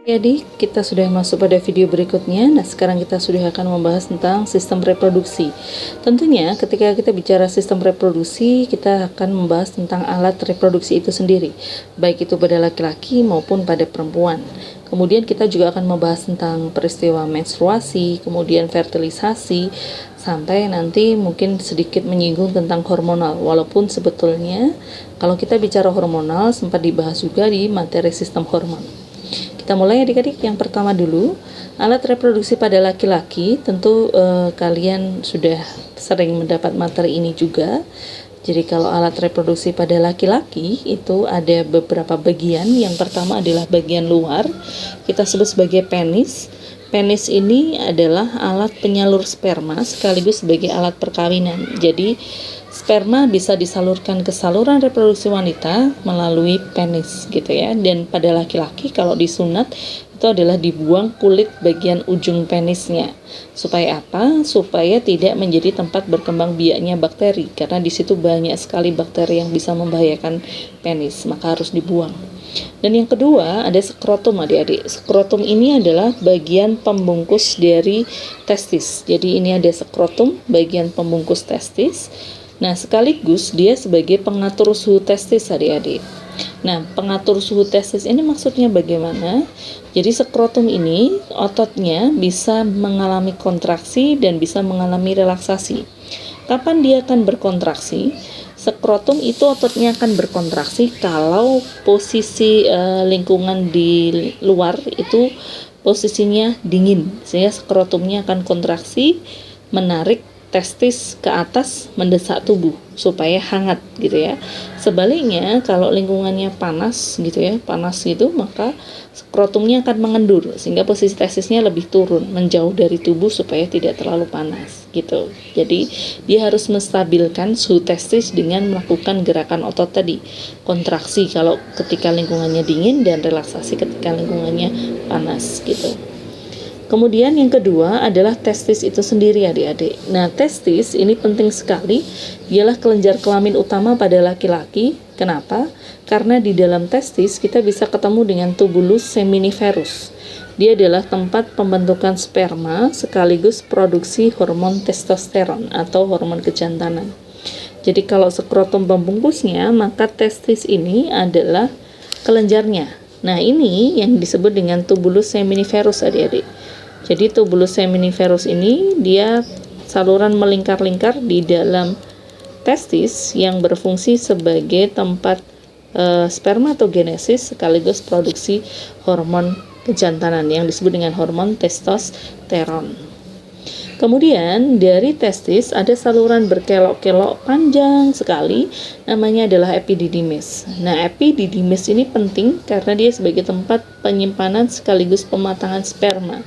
Jadi kita sudah masuk pada video berikutnya. Nah, sekarang kita sudah akan membahas tentang sistem reproduksi. Tentunya ketika kita bicara sistem reproduksi, kita akan membahas tentang alat reproduksi itu sendiri, baik itu pada laki-laki maupun pada perempuan. Kemudian kita juga akan membahas tentang peristiwa menstruasi, kemudian fertilisasi, sampai nanti mungkin sedikit menyinggung tentang hormonal. Walaupun sebetulnya kalau kita bicara hormonal sempat dibahas juga di materi sistem hormon. Kita mulai adik-adik. Yang pertama dulu, alat reproduksi pada laki-laki. Tentu kalian sudah sering mendapat materi ini juga. Jadi kalau alat reproduksi pada laki-laki itu ada beberapa bagian. Yang pertama adalah bagian luar, kita sebut sebagai penis. Penis ini adalah alat penyalur sperma sekaligus sebagai alat perkawinan. Jadi sperma bisa disalurkan ke saluran reproduksi wanita melalui penis gitu ya. Dan pada laki-laki kalau disunat itu adalah dibuang kulit bagian ujung penisnya. Supaya apa? Supaya tidak menjadi tempat berkembang biaknya bakteri, karena di situ banyak sekali bakteri yang bisa membahayakan penis, maka harus dibuang. Dan yang kedua ada skrotum adik-adik. Skrotum ini adalah bagian pembungkus dari testis. Jadi ini ada skrotum, bagian pembungkus testis. Nah, sekaligus dia sebagai pengatur suhu testis adik-adik. Nah, pengatur suhu testis ini maksudnya bagaimana? Jadi skrotum ini ototnya bisa mengalami kontraksi dan bisa mengalami relaksasi. Kapan dia akan berkontraksi? Skrotum itu ototnya akan berkontraksi kalau posisi lingkungan di luar itu posisinya dingin, sehingga skrotumnya akan kontraksi, menarik testis ke atas, mendesak tubuh supaya hangat gitu ya. Sebaliknya kalau lingkungannya panas gitu ya, panas gitu, maka skrotumnya akan mengendur sehingga posisi testisnya lebih turun, menjauh dari tubuh supaya tidak terlalu panas gitu. Jadi dia harus menstabilkan suhu testis dengan melakukan gerakan otot tadi, kontraksi kalau ketika lingkungannya dingin dan relaksasi ketika lingkungannya panas gitu. Kemudian yang kedua adalah testis itu sendiri adik-adik. Nah, testis ini penting sekali, ialah kelenjar kelamin utama pada laki-laki. Kenapa? Karena di dalam testis kita bisa ketemu dengan tubulus seminiferus. Dia adalah tempat pembentukan sperma sekaligus produksi hormon testosteron atau hormon kejantanan. Jadi kalau skrotum pembungkusnya, maka testis ini adalah kelenjarnya. Nah, ini yang disebut dengan tubulus seminiferus adik-adik. Jadi tubulus seminiferus ini dia saluran melingkar-lingkar di dalam testis yang berfungsi sebagai tempat spermatogenesis sekaligus produksi hormon kejantanan yang disebut dengan hormon testosteron. Kemudian dari testis ada saluran berkelok-kelok panjang sekali, namanya adalah epididymis. Nah, epididymis ini penting karena dia sebagai tempat penyimpanan sekaligus pematangan sperma.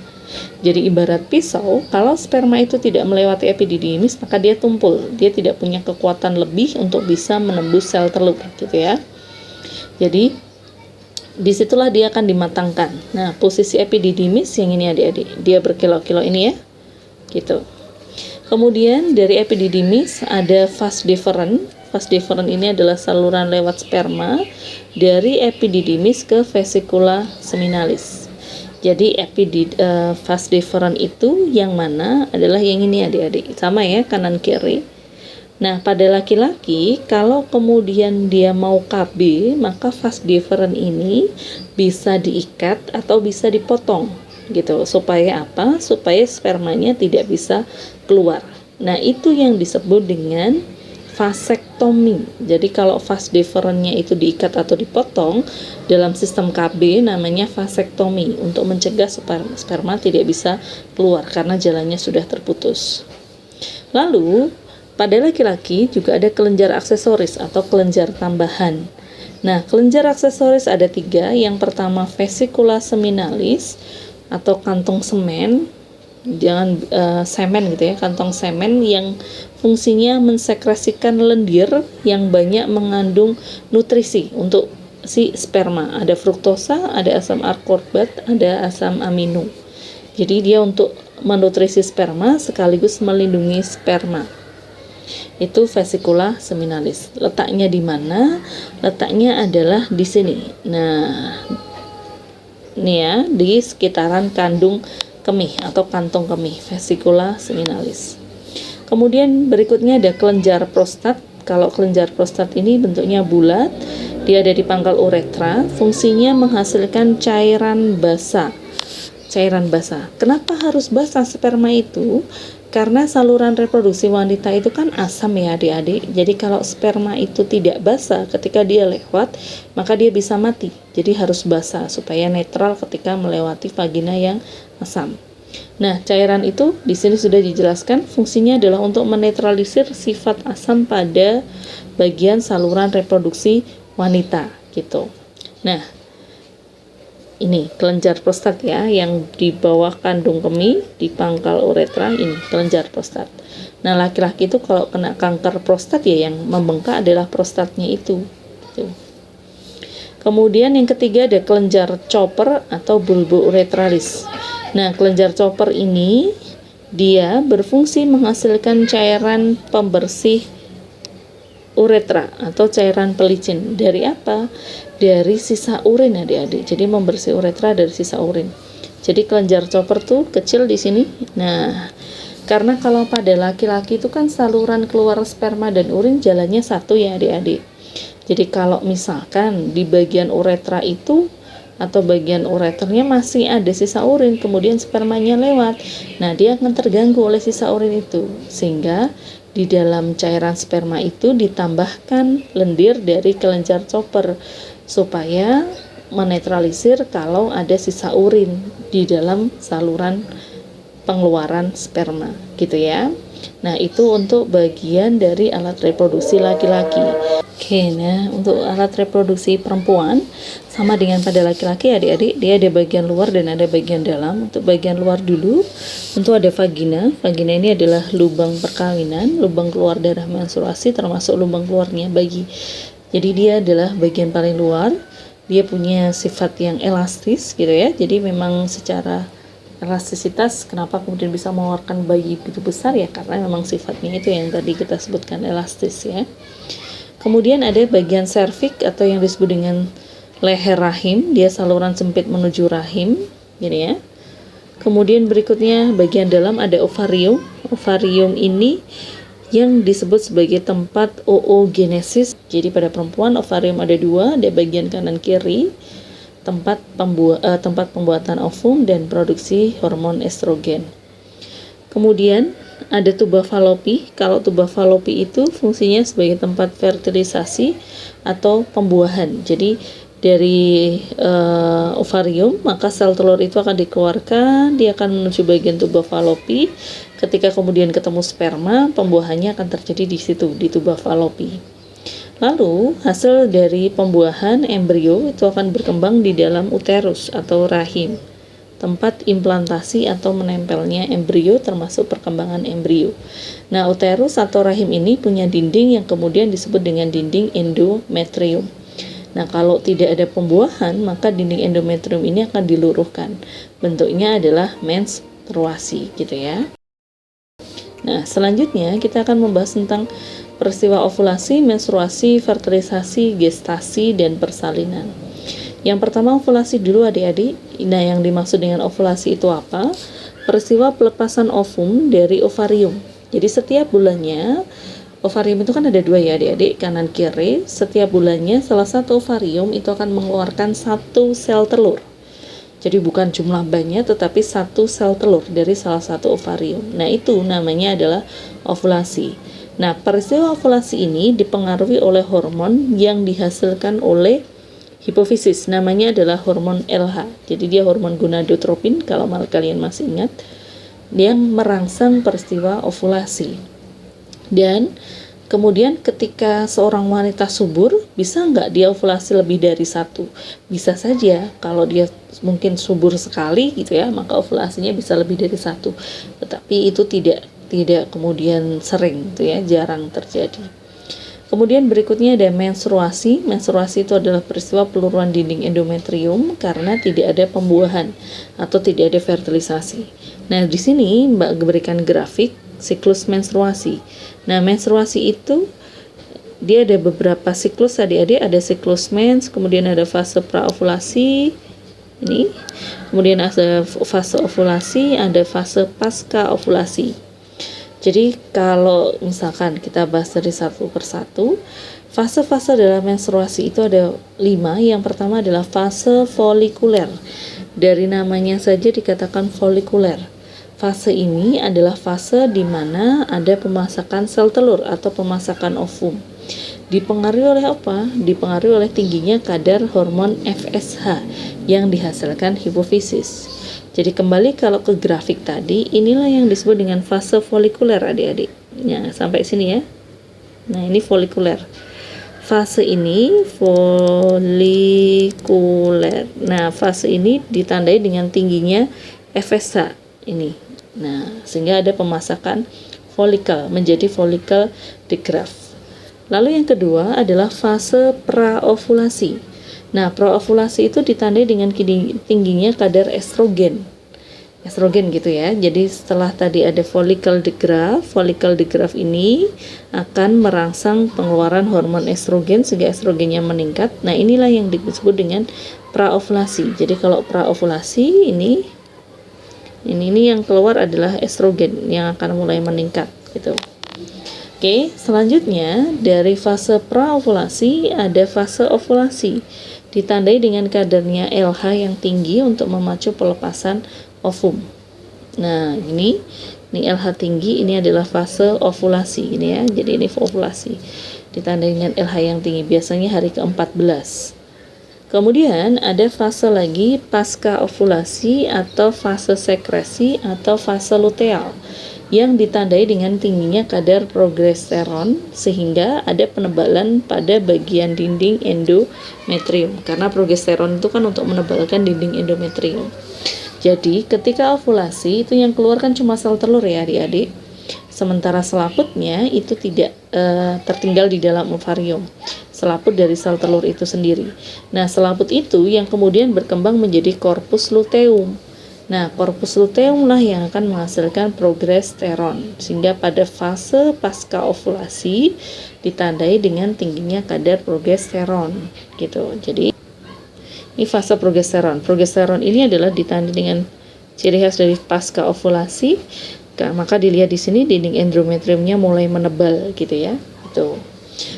Jadi ibarat pisau, kalau sperma itu tidak melewati epididymis, maka dia tumpul. Dia tidak punya kekuatan lebih untuk bisa menembus sel telur, gitu ya. Jadi disitulah dia akan dimatangkan. Nah, posisi epididymis yang ini adik-adik, dia berkelok-kelok ini ya, gitu. Kemudian dari epididymis ada vas deferens. Vas deferens ini adalah saluran lewat sperma dari epididymis ke vesicula seminalis. Jadi vas deferens itu yang mana adalah yang ini adik-adik, sama ya, kanan kiri. Nah, pada laki-laki kalau kemudian dia mau KB, maka vas deferens ini bisa diikat atau bisa dipotong gitu. Supaya apa? Supaya spermanya tidak bisa keluar. Nah, itu yang disebut dengan vasektomi. Jadi kalau vas deferensnya itu diikat atau dipotong, dalam sistem KB namanya vasektomi, untuk mencegah sperma tidak bisa keluar karena jalannya sudah terputus. Lalu pada laki-laki juga ada kelenjar aksesoris atau kelenjar tambahan. Nah, kelenjar aksesoris ada 3. Yang pertama vesicula seminalis atau kantong semen. Jangan semen gitu ya, kantong semen yang fungsinya mensekresikan lendir yang banyak mengandung nutrisi untuk si sperma. Ada fruktosa, ada asam ascorbat, ada asam amino. Jadi dia untuk menutrisi sperma sekaligus melindungi sperma. Itu vesicula seminalis. Letaknya di mana? Letaknya adalah di sini. Nah, nih ya, di sekitaran kandung kemih atau kantong kemih, vesicula seminalis. Kemudian berikutnya ada kelenjar prostat. Kalau kelenjar prostat ini bentuknya bulat, dia ada di pangkal uretra, fungsinya menghasilkan cairan basah. Cairan basah. Kenapa harus basah sperma itu? Karena saluran reproduksi wanita itu kan asam ya adik-adik. Jadi kalau sperma itu tidak basah ketika dia lewat, maka dia bisa mati. Jadi harus basah supaya netral ketika melewati vagina yang asam. Nah, cairan itu di sini sudah dijelaskan fungsinya adalah untuk menetralisir sifat asam pada bagian saluran reproduksi wanita gitu. Nah, ini kelenjar prostat ya, yang di bawah kandung kemih di pangkal uretra, ini kelenjar prostat. Nah, laki-laki itu kalau kena kanker prostat ya yang membengkak adalah prostatnya itu gitu. Kemudian yang ketiga ada kelenjar Chopper atau bulbo uretralis. Nah, kelenjar Chopper ini dia berfungsi menghasilkan cairan pembersih uretra atau cairan pelicin. Dari apa? Dari sisa urin adik-adik. Jadi membersih uretra dari sisa urin. Jadi kelenjar Chopper tuh kecil di sini. Nah, karena kalau pada laki-laki itu kan saluran keluar sperma dan urin jalannya satu ya adik-adik. Jadi kalau misalkan di bagian uretra itu atau bagian ureternya masih ada sisa urin, kemudian spermanya lewat, nah dia akan terganggu oleh sisa urin itu, sehingga di dalam cairan sperma itu ditambahkan lendir dari kelenjar Chopper supaya menetralisir kalau ada sisa urin di dalam saluran pengeluaran sperma gitu ya. Nah, itu untuk bagian dari alat reproduksi laki-laki. Oke, nah untuk alat reproduksi perempuan sama dengan pada laki-laki adik-adik, dia ada bagian luar dan ada bagian dalam. Untuk bagian luar dulu, tentu ada vagina. Vagina ini adalah lubang perkawinan, lubang keluar darah menstruasi, termasuk lubang keluarnya bayi. Jadi dia adalah bagian paling luar. Dia punya sifat yang elastis gitu ya. Jadi memang secara elastisitas, kenapa kemudian bisa mengeluarkan bayi begitu besar ya, karena memang sifatnya itu yang tadi kita sebutkan elastis ya. Kemudian ada bagian serviks atau yang disebut dengan leher rahim, dia saluran sempit menuju rahim gini ya. Kemudian berikutnya bagian dalam ada ovarium. Ovarium ini yang disebut sebagai tempat oogenesis. Jadi pada perempuan ovarium ada dua, ada bagian kanan kiri, tempat pembuatan ovum dan produksi hormon estrogen. Kemudian ada tuba falopi. Kalau tuba falopi itu fungsinya sebagai tempat fertilisasi atau pembuahan. Jadi dari ovarium, maka sel telur itu akan dikeluarkan, dia akan menuju bagian tuba falopi. Ketika kemudian ketemu sperma, pembuahannya akan terjadi di situ, di tuba falopi. Lalu, hasil dari pembuahan embrio itu akan berkembang di dalam uterus atau rahim, tempat implantasi atau menempelnya embrio termasuk perkembangan embrio. Nah, uterus atau rahim ini punya dinding yang kemudian disebut dengan dinding endometrium. Nah, kalau tidak ada pembuahan, maka dinding endometrium ini akan diluruhkan. Bentuknya adalah menstruasi, gitu ya. Nah, selanjutnya kita akan membahas tentang peristiwa ovulasi, menstruasi, fertilisasi, gestasi, dan persalinan. Yang pertama ovulasi dulu adik-adik. Nah, yang dimaksud dengan ovulasi itu apa? Peristiwa pelepasan ovum dari ovarium. Jadi setiap bulannya, ovarium itu kan ada dua ya adik-adik, kanan kiri. Setiap bulannya salah satu ovarium itu akan mengeluarkan satu sel telur. Jadi bukan jumlah banyak, tetapi satu sel telur dari salah satu ovarium. Nah, itu namanya adalah ovulasi. Nah, peristiwa ovulasi ini dipengaruhi oleh hormon yang dihasilkan oleh hipofisis. Namanya adalah hormon LH. Jadi dia hormon gonadotropin, kalau kalian masih ingat, yang merangsang peristiwa ovulasi. Dan kemudian ketika seorang wanita subur, bisa nggak dia ovulasi lebih dari satu? Bisa saja, kalau dia mungkin subur sekali gitu ya, maka ovulasinya bisa lebih dari satu. Tetapi itu tidak kemudian sering gitu ya, jarang terjadi. Kemudian berikutnya ada menstruasi. Menstruasi itu adalah peristiwa peluruan dinding endometrium karena tidak ada pembuahan atau tidak ada fertilisasi. Nah, di sini Mbak berikan grafik siklus menstruasi. Nah, menstruasi itu dia ada beberapa siklus adik-adik, ada siklus mens, kemudian ada fase praovulasi, Ini. Kemudian ada fase ovulasi, ada fase pasca ovulasi. Jadi kalau misalkan kita bahas dari satu persatu, fase-fase dalam menstruasi itu ada 5. Yang pertama adalah fase folikuler. Dari namanya saja dikatakan folikuler. Fase ini adalah fase di mana ada pemasakan sel telur atau pemasakan ovum. Dipengaruhi oleh apa? Dipengaruhi oleh tingginya kadar hormon FSH yang dihasilkan hipofisis. Jadi kembali kalau ke grafik tadi, inilah yang disebut dengan fase folikuler adik-adik. Ya, sampai sini ya. Nah, ini folikuler. Fase ini folikuler. Nah, fase ini ditandai dengan tingginya FSH ini. Nah, sehingga ada pemasakan folikel menjadi folikel digraf. Lalu yang kedua adalah fase praovulasi. Nah, praovulasi itu ditandai dengan tingginya kadar estrogen gitu ya. Jadi setelah tadi ada folikel digraf ini akan merangsang pengeluaran hormon estrogen sehingga estrogennya meningkat. Nah, inilah yang disebut dengan praovulasi. Jadi kalau praovulasi ini yang keluar adalah estrogen yang akan mulai meningkat gitu. Oke, selanjutnya dari fase praovulasi ada fase ovulasi. Ditandai dengan kadarnya LH yang tinggi untuk memacu pelepasan ovum. Nah, ini LH tinggi, ini adalah fase ovulasi ini ya. Jadi ini ovulasi. Ditandai dengan LH yang tinggi, biasanya hari ke-14. Kemudian ada fase lagi pasca ovulasi atau fase sekresi atau fase luteal yang ditandai dengan tingginya kadar progesteron sehingga ada penebalan pada bagian dinding endometrium, karena progesteron itu kan untuk menebalkan dinding endometrium. Jadi ketika ovulasi itu yang keluar kan cuma sel telur ya adik-adik, sementara selaputnya itu tidak tertinggal di dalam ovarium, selaput dari sel telur itu sendiri. Nah, selaput itu yang kemudian berkembang menjadi korpus luteum. Nah, korpus luteum lah yang akan menghasilkan progesteron, sehingga pada fase pasca ovulasi ditandai dengan tingginya kadar progesteron gitu. Jadi ini fase progesteron. Progesteron ini adalah ditandai dengan ciri khas dari pasca ovulasi. Maka dilihat di sini dinding endometriumnya mulai menebal gitu ya. Itu.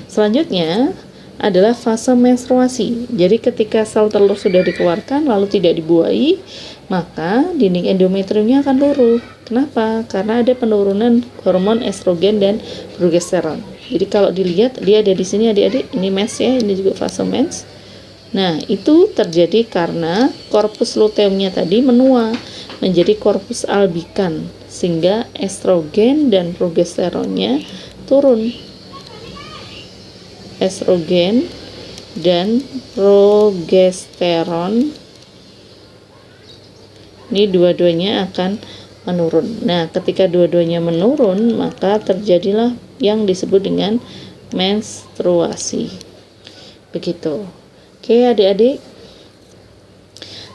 Selanjutnya adalah fase menstruasi. Jadi ketika sel telur sudah dikeluarkan lalu tidak dibuahi, maka dinding endometriumnya akan luruh. Kenapa? Karena ada penurunan hormon estrogen dan progesteron. Jadi kalau dilihat dia ada di sini adik-adik, ini mens ya, ini juga fase mens. Nah, itu terjadi karena korpus luteumnya tadi menua menjadi korpus albikan sehingga estrogen dan progesteronnya turun. Estrogen dan progesteron ini dua-duanya akan menurun. Nah, ketika dua-duanya menurun, maka terjadilah yang disebut dengan menstruasi. Begitu. Oke, adik-adik.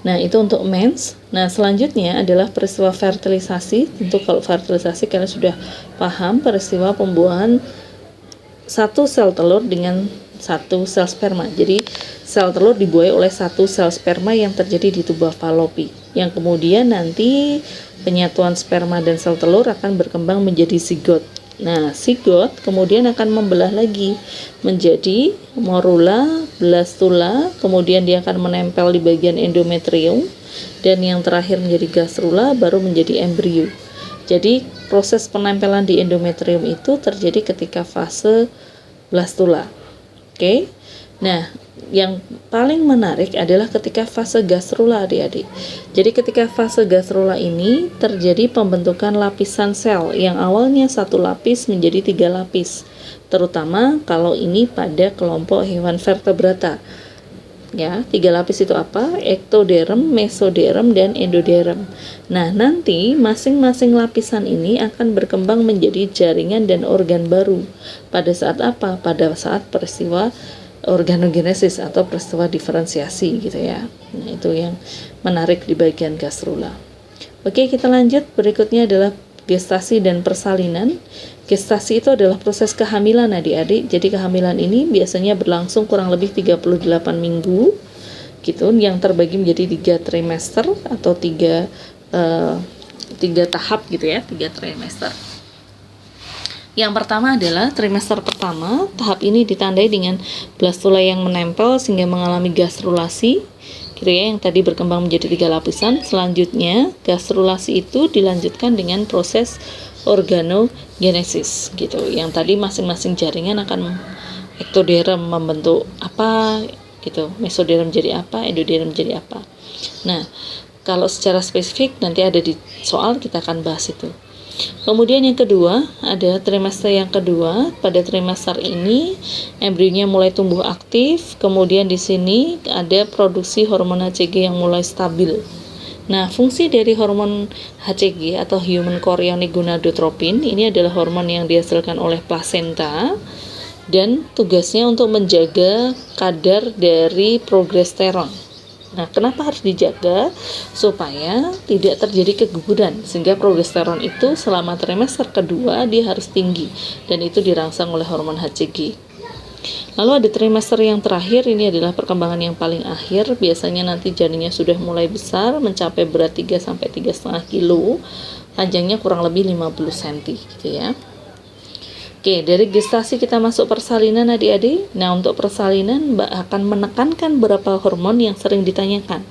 Nah, itu untuk mens. Nah, selanjutnya adalah peristiwa fertilisasi. Tentu kalau fertilisasi kalian sudah paham peristiwa pembuahan satu sel telur dengan satu sel sperma. Jadi sel telur dibuahi oleh satu sel sperma yang terjadi di tubuh falopi, yang kemudian nanti penyatuan sperma dan sel telur akan berkembang menjadi zigot. Nah, zigot kemudian akan membelah lagi menjadi morula, blastula, kemudian dia akan menempel di bagian endometrium, dan yang terakhir menjadi gastrula, baru menjadi embrio. Jadi proses penempelan di endometrium itu terjadi ketika fase blastula. Oke. Nah, yang paling menarik adalah ketika fase gastrula adik-adik. Jadi ketika fase gastrula ini terjadi pembentukan lapisan sel yang awalnya satu lapis menjadi 3 lapis, terutama kalau ini pada kelompok hewan vertebrata. Ya, 3 lapis itu apa? Ektoderm, mesoderm, dan endoderm. Nah, nanti masing-masing lapisan ini akan berkembang menjadi jaringan dan organ baru. Pada saat apa? Pada saat peristiwa organogenesis atau peristiwa diferensiasi gitu ya. Nah, itu yang menarik di bagian gastrula. Oke, kita lanjut. Berikutnya adalah gestasi dan persalinan. Gestasi itu adalah proses kehamilan adik-adik. Jadi kehamilan ini biasanya berlangsung kurang lebih 38 minggu. gitu, yang terbagi menjadi 3 trimester atau 3 tahap gitu ya, 3 trimester. Yang pertama adalah trimester pertama. Tahap ini ditandai dengan blastula yang menempel sehingga mengalami gastrulasi gitu ya, yang tadi berkembang menjadi 3 lapisan. Selanjutnya gastrulasi itu dilanjutkan dengan proses organogenesis gitu, yang tadi masing-masing jaringan akan ektoderm membentuk apa gitu, mesoderm jadi apa, endoderm jadi apa. Nah, kalau secara spesifik nanti ada di soal, kita akan bahas itu. Kemudian yang kedua, ada trimester yang kedua. Pada trimester ini embrionya mulai tumbuh aktif, kemudian di sini ada produksi hormon HCG yang mulai stabil. Nah, fungsi dari hormon HCG atau human chorionic gonadotropin ini adalah hormon yang dihasilkan oleh plasenta dan tugasnya untuk menjaga kadar dari progesteron. Nah, kenapa harus dijaga? Supaya tidak terjadi keguguran, sehingga progesteron itu selama trimester kedua dia harus tinggi, dan itu dirangsang oleh hormon HCG. Lalu ada trimester yang terakhir, ini adalah perkembangan yang paling akhir. Biasanya nanti janinnya sudah mulai besar, mencapai berat 3-3,5 kilo, panjangnya kurang lebih 50 cm gitu ya. Oke, dari gestasi kita masuk persalinan adik-adik. Nah, untuk persalinan Mbak akan menekankan beberapa hormon yang sering ditanyakan.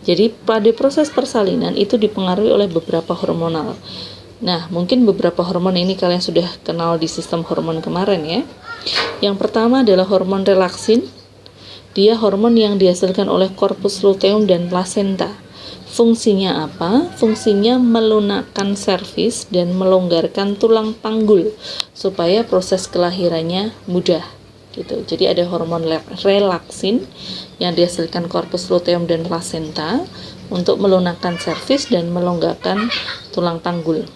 Jadi, pada proses persalinan itu dipengaruhi oleh beberapa hormonal. Nah, mungkin beberapa hormon ini kalian sudah kenal di sistem hormon kemarin ya. Yang pertama adalah hormon relaksin. Dia hormon yang dihasilkan oleh corpus luteum dan plasenta. Fungsinya apa? Fungsinya melunakkan servis dan melonggarkan tulang panggul supaya proses kelahirannya mudah gitu. Jadi ada hormon relaksin yang dihasilkan corpus luteum dan plasenta untuk melunakkan servis dan melonggarkan tulang panggul.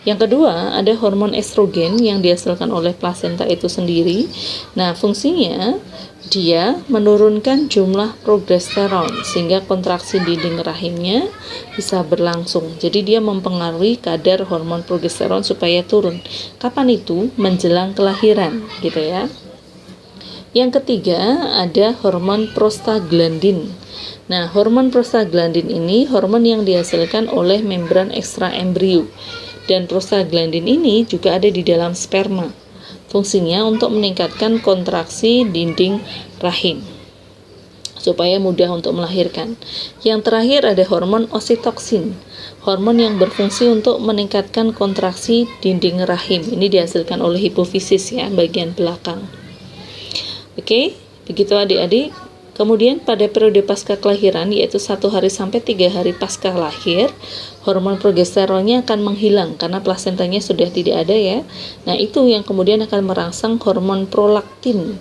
Yang kedua, ada hormon estrogen yang dihasilkan oleh plasenta itu sendiri. Nah, fungsinya dia menurunkan jumlah progesteron sehingga kontraksi dinding rahimnya bisa berlangsung. Jadi dia mempengaruhi kadar hormon progesteron supaya turun. Kapan itu? Menjelang kelahiran, gitu ya. Yang ketiga, ada hormon prostaglandin. Nah, hormon prostaglandin ini hormon yang dihasilkan oleh membran ekstra embrio. Dan prostaglandin ini juga ada di dalam sperma. Fungsinya untuk meningkatkan kontraksi dinding rahim supaya mudah untuk melahirkan. Yang terakhir ada hormon oksitoksin, hormon yang berfungsi untuk meningkatkan kontraksi dinding rahim. Ini dihasilkan oleh hipofisis ya, bagian belakang. Oke, begitu adik-adik. Kemudian pada periode pasca kelahiran, yaitu 1 hari sampai 3 hari pasca lahir, hormon progesteronnya akan menghilang karena plasentanya sudah tidak ada ya. Nah, itu yang kemudian akan merangsang hormon prolaktin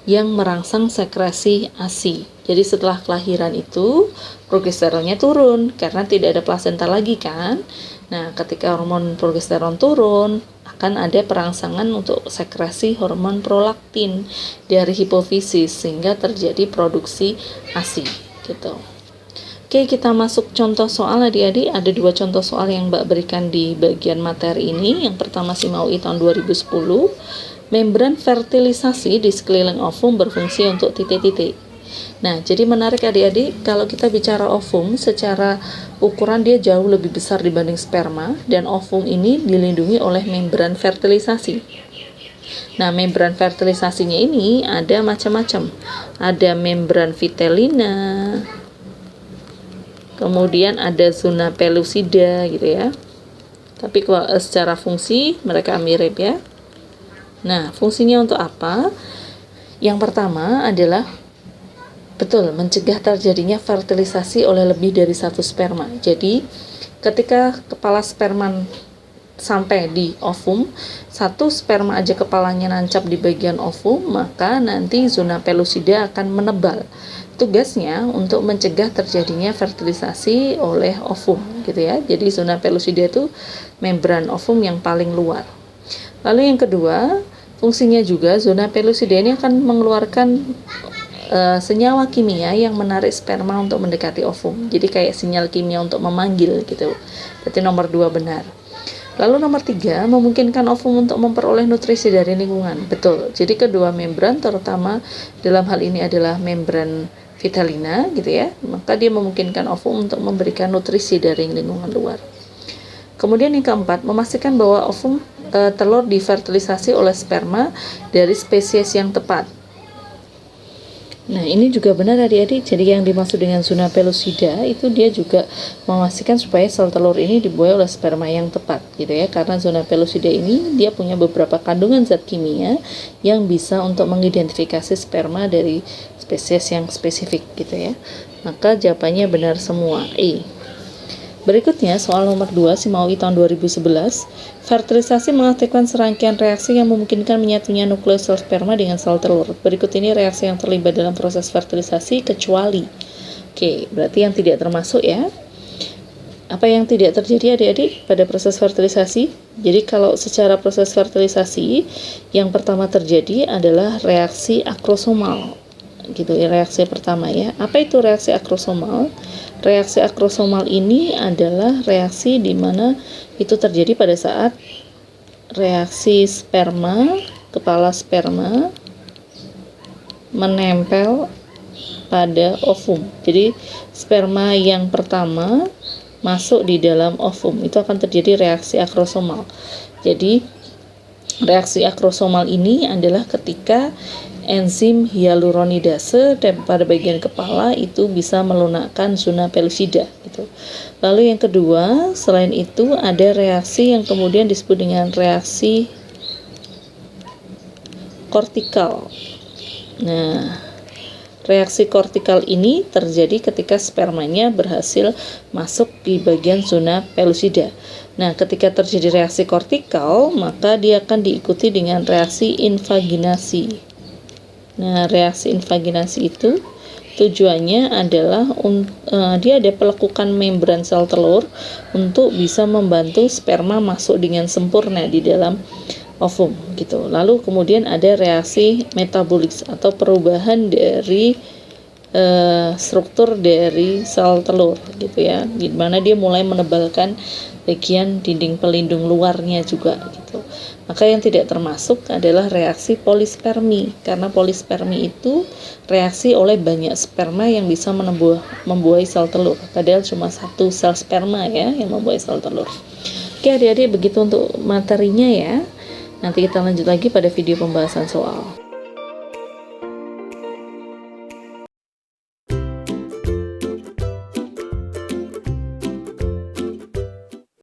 yang merangsang sekresi ASI. Jadi setelah kelahiran itu progesteronnya turun karena tidak ada plasenta lagi kan. Nah, ketika hormon progesteron turun, akan ada perangsangan untuk sekresi hormon prolaktin dari hipofisis sehingga terjadi produksi ASI gitu. Oke, kita masuk contoh soal adik-adik. Ada 2 contoh soal yang Mbak berikan di bagian materi ini. Yang pertama SIMAUI tahun 2010. Membran fertilisasi di sekeliling ovum berfungsi untuk titik-titik. Nah, jadi menarik adik-adik, kalau kita bicara ovum, secara ukuran dia jauh lebih besar dibanding sperma, dan ovum ini dilindungi oleh membran fertilisasi. Nah, membran fertilisasinya ini ada macam-macam. Ada membran vitellina, kemudian ada zona pellucida gitu ya. Tapi secara fungsi mereka mirip ya. Nah, fungsinya untuk apa? Yang pertama adalah betul mencegah terjadinya fertilisasi oleh lebih dari 1 sperma. Jadi, ketika kepala sperma sampai di ovum, 1 sperma aja kepalanya nancap di bagian ovum, maka nanti zona pellucida akan menebal. Tugasnya untuk mencegah terjadinya fertilisasi oleh ovum gitu ya. Jadi zona pellucida itu membran ovum yang paling luar. Lalu yang kedua, fungsinya juga zona pellucida ini akan mengeluarkan senyawa kimia yang menarik sperma untuk mendekati ovum. Jadi kayak sinyal kimia untuk memanggil gitu. Berarti nomor 2 benar. Lalu nomor 3, memungkinkan ovum untuk memperoleh nutrisi dari lingkungan. Betul. Jadi kedua membran, terutama dalam hal ini adalah membran vitalina gitu ya, maka dia memungkinkan ovum untuk memberikan nutrisi dari lingkungan luar. Kemudian yang keempat, memastikan bahwa ovum telur difertilisasi oleh sperma dari spesies yang tepat. Nah, ini juga benar adik-adik. Jadi yang dimaksud dengan zona pellucida itu dia juga memastikan supaya sel telur ini dibuai oleh sperma yang tepat gitu ya. Karena zona pellucida ini dia punya beberapa kandungan zat kimia yang bisa untuk mengidentifikasi sperma dari spesies yang spesifik gitu ya. Maka jawabannya benar semua, E. Berikutnya, soal nomor 2, Simaui tahun 2011. Fertilisasi mengaktifkan serangkaian reaksi yang memungkinkan menyatunya nukleus sel sperma dengan sel telur. Berikut ini reaksi yang terlibat dalam proses fertilisasi kecuali. Oke, berarti yang tidak termasuk ya. Apa yang tidak terjadi adik-adik pada proses fertilisasi? Jadi kalau secara proses fertilisasi, yang pertama terjadi adalah reaksi akrosomal. Gitu ya, reaksi pertama ya. Apa itu reaksi akrosomal? Reaksi akrosomal ini adalah reaksi di mana itu terjadi pada saat reaksi sperma, kepala sperma menempel pada ovum. Jadi sperma yang pertama masuk di dalam ovum, itu akan terjadi reaksi akrosomal. Jadi reaksi akrosomal ini adalah ketika enzim hyaluronidase pada bagian kepala itu bisa melunakkan zona pellucida gitu. Lalu yang kedua, selain itu ada reaksi yang kemudian disebut dengan reaksi kortikal. Nah, reaksi kortikal ini terjadi ketika spermanya berhasil masuk di bagian zona pellucida. Nah, ketika terjadi reaksi kortikal, maka dia akan diikuti dengan reaksi invaginasi. Nah, reaksi invaginasi itu tujuannya adalah dia ada pelekukan membran sel telur untuk bisa membantu sperma masuk dengan sempurna di dalam ovum gitu. Lalu kemudian ada reaksi metabolik atau perubahan dari struktur dari sel telur gitu ya, di mana dia mulai menebalkan bagian dinding pelindung luarnya juga gitu. Maka yang tidak termasuk adalah reaksi polispermi, karena polispermi itu reaksi oleh banyak sperma yang bisa membuai sel telur, padahal cuma satu sel sperma ya yang membuai sel telur. Oke adik-adik, begitu untuk materinya ya. Nanti kita lanjut lagi pada video pembahasan soal.